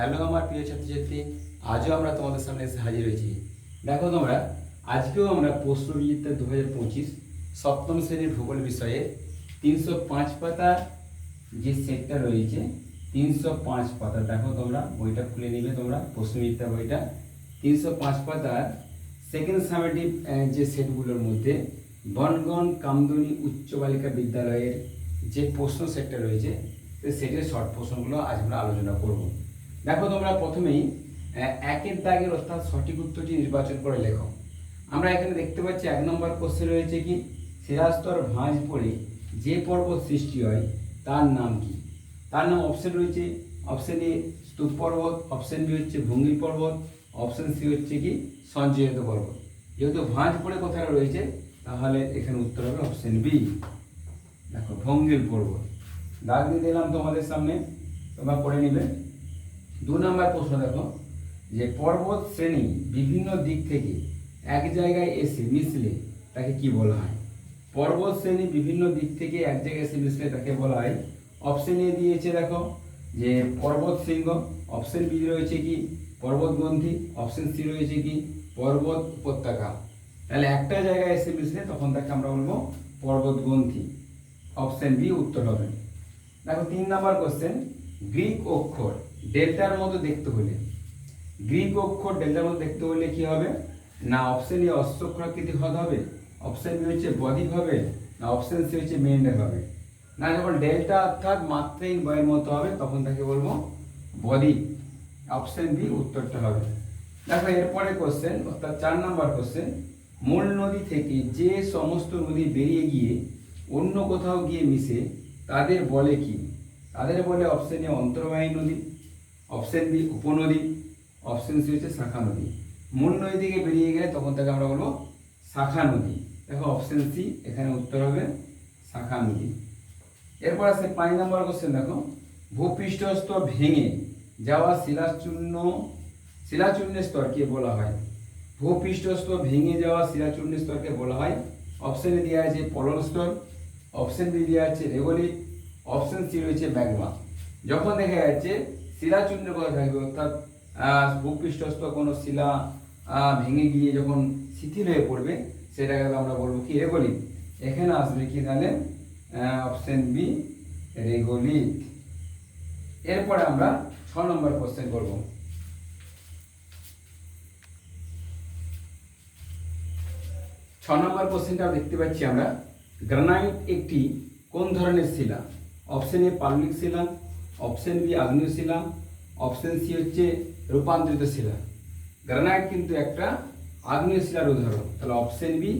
Hello আমার প্রিয় ছাত্রছাত্রী, আজও আমরা তোমাদের সামনে এসে হাজির হয়েছি। দেখো তোমরা, আজকেও আমরা প্রশ্নবিচিত্রা 2025 সপ্তম শ্রেণীর ভূগোল বিষয়ে 305 পাতা যে সেটটা রয়েছে, 305 পাতা, দেখো তোমরা বইটা খুলে নিবে, তোমরা প্রশ্নবিচিত্রা বইটা 305 পাতার সেকেন্ড সামেটিভ যে সেটগুলোর মধ্যে বনগণ কামদুনি উচ্চ বালিকা বিদ্যালয়ের যে প্রশ্ন সেটটা রয়েছে, সেটের শর্ট প্রশ্নগুলো আজ আমরা আলোচনা করব। দেখো তোমরা প্রথমেই একের দাগের অর্থাৎ সঠিক উত্তরটি নির্বাচন করে লেখো। আমরা এখানে দেখতে পাচ্ছি 1 নম্বর কোশ্চেন রয়েছে কি, শিলাস্তর ভাঁজ পড়ে যে পর্বত সৃষ্টি হয় তার নাম কি? তার নাম অপশন রয়েছে, অপশন এ স্তূপ পর্বত, অপশন বি হচ্ছে ভঙ্গিল পর্বত, অপশন সি হচ্ছে কি সঞ্চয়িত পর্বত। যেহেতু ভাঁজ পড়ে কথাটা রয়েছে, তাহলে এখানে উত্তর হবে অপশন বি। দেখো ভঙ্গিল পর্বত দাগ দিয়ে দিলাম তোমাদের সামনে, তোমরা পড়ে নিবে। 2 নম্বর প্রশ্ন দেখো, যে পর্বত শ্রেণী বিভিন্ন দিক থেকে এক জায়গায় এসে মিশলে তাকে কি বলা হয়? পর্বত শ্রেণী বিভিন্ন দিক থেকে এক জায়গায় এসে মিশলে তাকে বলা হয়, অপশন এ দিয়েছে দেখো যে পর্বত শৃঙ্গ, অপশন বি রয়েছে কি পর্বতগ্রন্থি, অপশন সি রয়েছে কি পর্বত উপত্যকা। তাহলে একটা জায়গায় এসে মিশলে তখন তাকে আমরা বলবো পর্বতগ্রন্থি, অপশন বি উত্তর হবে। দেখো 3 নম্বর কোশ্চেন, গ্রিক অক্ষর ডেল্টার মতো দেখতে হলে, গ্রিক অক্ষর ডেল্টার মতো দেখতে হলে কি হবে? না অপশন এ অশ্বক্ষরাকৃতি হ্রদ হবে, অপশন বি হচ্ছে বদ্বীপ হবে, না অপশন সি হচ্ছে মেন্ডার হবে। না যখন ডেল্টা অর্থাৎ মাত্রাহীন বয়ের মতো হবে তখন তাকে বলবো বদ্বীপ, অপশন বি উত্তরটা হবে। দেখো এরপরে কোশ্চেন অর্থাৎ 4 নম্বর কোশ্চেন, মূল নদী থেকে যে সমস্ত নদী বেরিয়ে গিয়ে অন্য কোথাও গিয়ে মিশে তাদের বলে কি? তাদের বলে অপশন এ অন্তর্বাহী নদী, অপশন বি উপনদী, অপশন সি হচ্ছে শাখা নদী। মূল নদী থেকে বেরিয়ে গেলে তখন তাকে আমরা বলবো শাখা নদী। দেখো অপশন সি এখানে উত্তর হবে শাখা নদী। এরপর আছে 5 নম্বর কোশ্চেন, দেখো ভূপৃষ্ঠস্থ ভেঙে যাওয়া শিলাচূর্ণের স্তরকে বলা হয়? ভূপৃষ্ঠস্থ ভেঙে যাওয়া শিলাচূর্ণের স্তরকে বলা হয়, অপশন এ দেওয়া আছে পলল স্তর, অপশন বি দেওয়া আছে রেগোলিথ, অপশন সি রয়েছে ম্যাগমা। যখন দেখা যাচ্ছে শিলাচূর্ণের কথা থাকবে অর্থাৎ ভূপৃষ্ঠস্থ কোনো শিলা ভেঙে গিয়ে যখন শিথিল হয়ে পড়বে সেটাকে আমরা বলবো কি রেগোলিথ। এখানে আসবে কি তাহলে অপশন বি রেগোলিথ। এরপরে আমরা 6 নম্বর কোশ্চেন করব। 6 নম্বর কোশ্চেনটা দেখতে পাচ্ছি আমরা, গ্রানাইট একটি কোন ধরনের শিলা? অপশন এ পাললিক শিলা, অপশন বি আগ্নেয় শিলা, অপশন সি হচ্ছে রূপান্তরিত শিলা। গ্রানাইট কিন্তু একটা আগ্নেয় শিলার উদাহরণ, তাহলে অপশন বি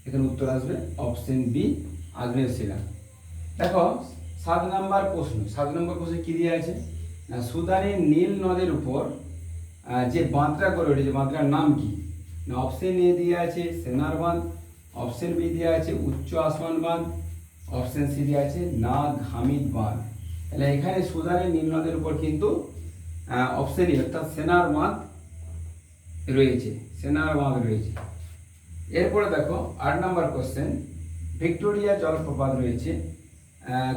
এখানে উত্তর আসবে, অপশন বি আগ্নেয় শিলা। দেখো 7 নম্বর প্রশ্ন, 7 নম্বর প্রশ্নে কি দেওয়া আছে? না সুদানের নীল নদের উপর যে বাঁধটা গড়ে উঠেছে বাঁধটার নাম কি? না অপশন এ দেওয়া আছে সেনার বাঁধ, অপশন বি দেওয়া আছে উচ্চ আসমান বাঁধ, অপশন সি দেওয়া আছে নাগ হামিদ বাঁধ। তাহলে এখানে সুদানের নীল নদের উপর কিন্তু অপশন এ অর্থাৎ সেনার বাঁধ রয়েছে, সেনার বাঁধ রয়েছে। এরপরে দেখো 8 নম্বর কোশ্চেন, ভিক্টোরিয়া জলপ্রপাত রয়েছে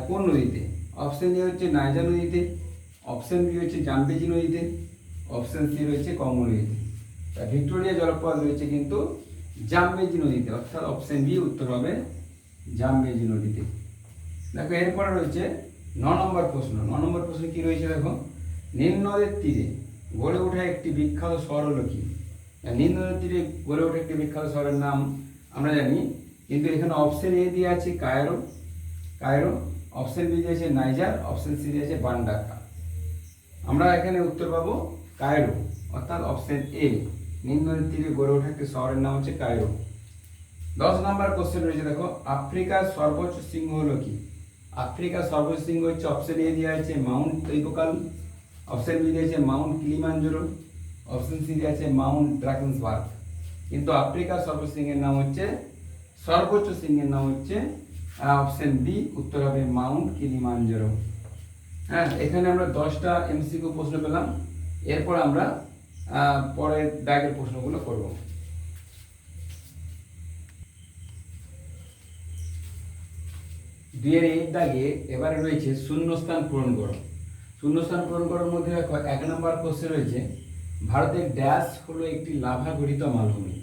কোন নদীতে? অপশন এ হচ্ছে নাইজার নদীতে, অপশন বি হচ্ছে জামবেজি নদীতে, অপশন সি রয়েছে কঙ্গো নদীতে। তা ভিক্টোরিয়া জলপ্রপাত রয়েছে কিন্তু জামবেজি নদীতে, অর্থাৎ অপশন বি উত্তর হবে জামবেজি নদীতে। দেখো এরপরে রয়েছে 9 নম্বর প্রশ্ন। 9 নম্বর প্রশ্ন কি রয়েছে দেখো, নীল নদের তীরে গড়ে ওঠা একটি বিখ্যাত শহর হলো কি? নীল নদের তীরে গড়ে ওঠা একটি বিখ্যাত শহরের নাম আমরা জানি, কিন্তু এখানে অপশন এ দিয়ে আছে কায়রো, অপশন বি দিয়েছে নাইজার, অপশন সি দিয়েছে বান্ডাকা। আমরা এখানে উত্তর পাবো কায়রো, অর্থাৎ অপশন এ, নীল নদীর তীরে গড়ে ওঠা একটি শহরের নাম হচ্ছে কায়রো। 10 নম্বর কোশ্চেন রয়েছে দেখো, আফ্রিকার সর্বোচ্চ শৃঙ্গ হলো কি? আফ্রিকার সর্বোচ্চ শৃঙ্গ হচ্ছে অপশন এ দেওয়া আছে মাউন্ট তৈবকাল, অপশন বি দিয়েছে মাউন্ট কিলিমাঞ্জারো, অপশন সি দেওয়া আছে মাউন্ট ড্রাকেনসবার্গ। কিন্তু আফ্রিকার সর্বোচ্চ শৃঙ্গের নাম হচ্ছে অপশন বি, উত্তর হবে মাউন্ট কিলিমাঞ্জারো। হ্যাঁ, এখানে আমরা 10টা এমসিকিউ প্রশ্ন পেলাম। এরপর আমরা পরের দাগের প্রশ্নগুলো করব। 2 এর দাগে এবারে রয়েছে শূন্যস্থান পূরণ করো। শূন্যস্থান পূরণ করার মধ্যে দেখো 1 নম্বর কোশ্চেন রয়েছে, ভারতের ড্যাশ হলো একটি লাভা গঠিত মালভূমি।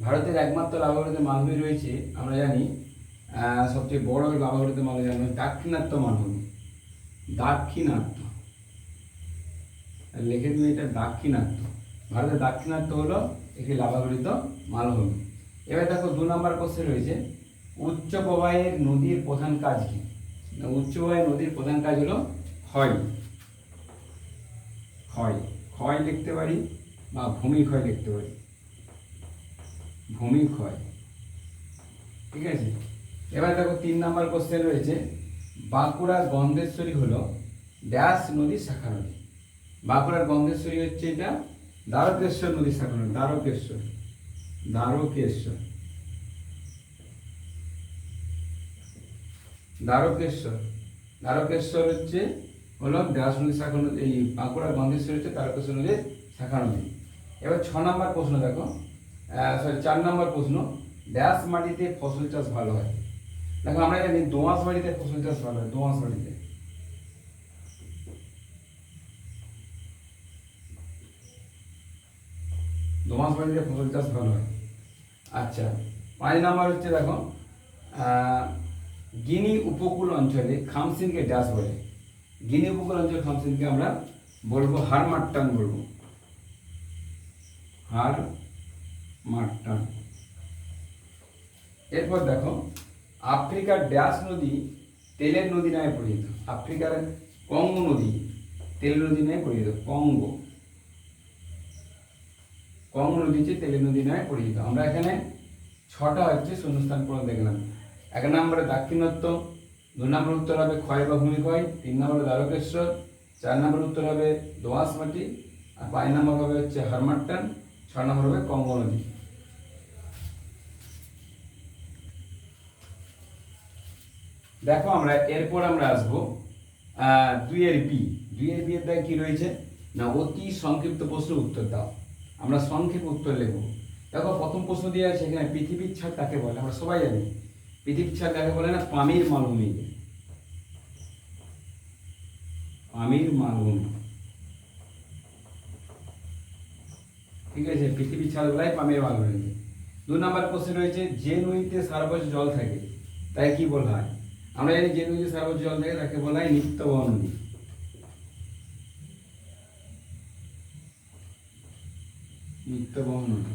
ভারতের একমাত্র লাভা গঠিত মালভূমি রয়েছে, আমরা জানি সবচেয়ে বড় লাভা গঠিত মালভূমি দাক্ষিণাত্য মালভূমি। দাক্ষিণাত্য লিখে দিই, এটা দাক্ষিণাত্য। ভারতের দাক্ষিণাত্য হলো একটি লাভা গঠিত মালভূমি। এবার দেখো 2 নম্বর কোশ্চেন রয়েছে, উচ্চ প্রবাহের নদীর প্রধান কাজ কি? উচ্চ প্রবাহের নদীর প্রধান কাজ হলো ক্ষয়। ক্ষয় ক্ষয় লিখতে পারি বা ভূমিক্ষয় লিখতে পারি, ভূমিক্ষয়। ঠিক আছে। এবার দেখো 3 নম্বর কোশ্চেন রয়েছে, বাঁকুড়ার গন্ধেশ্বরী হলো ড্যাশ নদীর শাখা নদী। বাঁকুড়ার গন্ধেশ্বরী হচ্ছে এটা দ্বারকেশ্বর নদীর শাখা নদী। দ্বারকেশ্বর, দ্বারকেশ্বর, দ্বারকেশ্বর, দ্বারকেশ্বর হচ্ছে হলো ড্যাশ নদীর শাখা নদী। এই বাঁকুড়ার গন্ধেশ্বরী হচ্ছে দ্বারকেশ্বর নদীর শাখা নদী। এবার 6 নম্বর প্রশ্ন দেখো, 4 নম্বর প্রশ্ন, ড্যাশ মাটিতে ফসল চাষ ভালো হয়? দেখো আমরা জানি দোআঁশ মাটিতে ফসল চাষ ভালো হয়। দোআঁশ মাটিতে, দোআঁশ মাটিতে ফসল চাষ ভালো হয়। আচ্ছা, 5 নম্বর হচ্ছে দেখো, গিনি উপকূল অঞ্চলে খামসিনকে ড্যাশ বলে? গিনি উপকূল অঞ্চল খামসিনকে আমরা বলবো হারমাট্টান বলবো, হারমাট্টান। এরপর দেখো, আফ্রিকার ড্যাশ নদী তেলের নদী নামে পরিচিত? আফ্রিকার কঙ্গো নদী তেলের নদী নামে পরিচিত। কঙ্গো, কঙ্গো নদী হচ্ছে তেলের নদী নামে পরিচিত। আমরা এখানে 6টা হচ্ছে শূন্যস্থান পূরণ দেখলাম। 1 নম্বরে দাক্ষিণাত্য, 2 নম্বর উত্তর হবে ক্ষয় বা ভূমিক্ষয়, 3 নম্বরে দ্বারকেশ্বর, 4 নম্বর উত্তর হবে দোআঁশ মাটি, আর 5 নম্বর হবে হচ্ছে হারমাট্টান, 6 নম্বর হবে কঙ্গো নদী। দেখো আমরা এরপর আমরা আসবো 2 এর বি। 2 এর বি এর দায় কি রয়েছে না, অতি সংক্ষিপ্ত প্রশ্নের উত্তর দাও। আমরা সংক্ষেপে উত্তর লিখব। দেখো প্রথম প্রশ্ন দিয়ে আছে এখানে, পৃথিবীর ছাড় কাকে বলে? আমরা সবাই জানি পৃথিবীর ছাড় কাকে বলে না, পামির মালভূমিকে। পামির মালভূমি, ঠিক আছে, পৃথিবীর ছাড় বলাই পামির মালভূমি। 2 নম্বর কোশ্চেন রয়েছে, যে নদীতে সারা বছর জল থাকে তাই কি বলা হয়? আমরা জানি যে নদীতে সারা বছর জল থাকে তাকে বলা হয় নিত্যবহ নদী। নিত্যবহ নদী।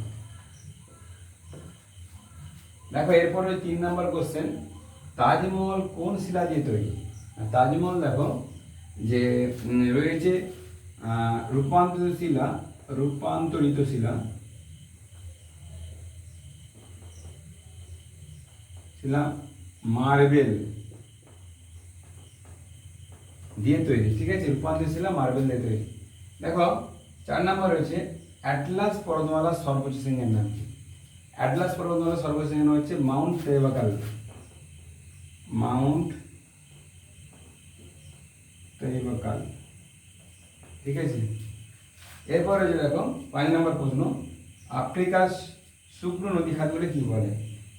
দেখো এরপরে 3 নম্বর কোশ্চেন, তাজমহল কোন শিলা দিয়ে তৈরি? তাজমহল দেখো যে রয়েছে রূপান্তরিত শিলা, রূপান্তরিত শিলা, শিলা মার্বেল দিয়ে তৈরি। ঠিক আছে, রূপান্তরিত শিলা মার্বেল দিয়ে তৈরি। দেখো 4 নম্বর রয়েছে, অ্যাটলাস পর্বতমালার সর্বোচ্চ শৃঙ্গের নাম কি? অ্যাটলাস পর্বতমালার সর্বোচ্চ শৃঙ্গের হচ্ছে মাউন্ট তেবাকাল, মাউন্ট তেবাকাল। ঠিক আছে। এরপরে যে দেখো 5 নম্বর প্রশ্ন, আফ্রিকার শুকনো নদী খাত বলে কি বলে?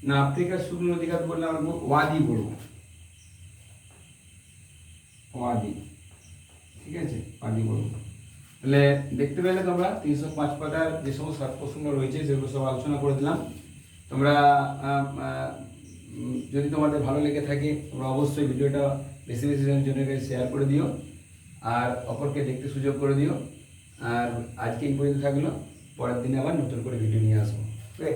না, আফ্রিকার শুকনো নদী খাত বললে আমরা ওয়াদি বলবো, ওয়াদি। ঠিক আছে, ওয়াদি বলবো। তাহলে দেখতে পেলে তোমরা 305 পাতার যে সমস্ত শর্ট প্রশ্ন রয়েছে সেগুলো সব আলোচনা করে দিলাম। তোমরা যদি তোমাদের ভালো লেগে থাকে তোমরা অবশ্যই ভিডিওটা বেশি বেশি জনের শেয়ার করে দিও, আর অপরকে দেখতে সুযোগ করে দিও। আর আজকে এই পর্যন্ত থাকলো, পরের দিনে আবার নতুন করে ভিডিও নিয়ে আসবো। ওকে।